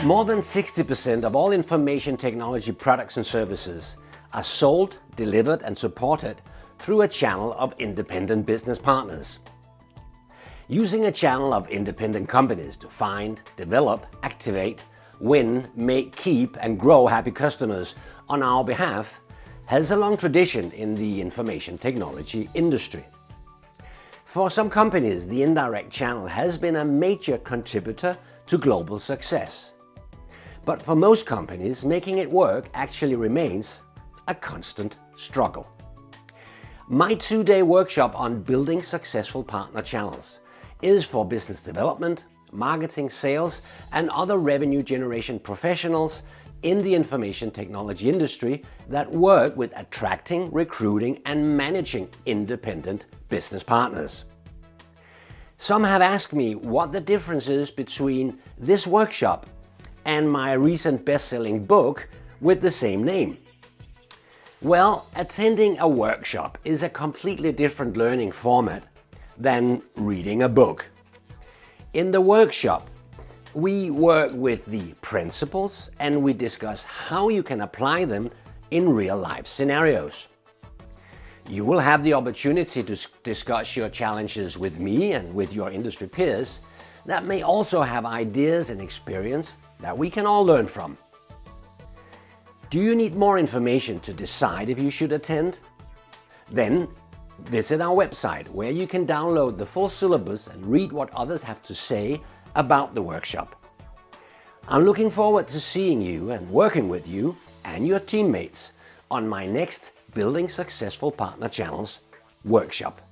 More than 60% of all information technology products and services are sold, delivered and supported through a channel of independent business partners. Using a channel of independent companies to find, develop, activate, win, make, keep and grow happy customers on our behalf has a long tradition in the information technology industry. For some companies, the indirect channel has been a major contributor to global success. But for most companies, making it work actually remains a constant struggle. My 2-day workshop on building successful partner channels is for business development, marketing, sales and other revenue generation professionals in the information technology industry that work with attracting, recruiting and managing independent business partners. Some have asked me what the difference is between this workshop and my recent best-selling book with the same name. Well, attending a workshop is a completely different learning format than reading a book. In the workshop, we work with the principles and we discuss how you can apply them in real-life scenarios. You will have the opportunity to discuss your challenges with me and with your industry peers that may also have ideas and experience that we can all learn from. Do you need more information to decide if you should attend? Then visit our website where you can download the full syllabus and read what others have to say about the workshop. I'm looking forward to seeing you and working with you and your teammates on my next Building Successful Partner Channels workshop.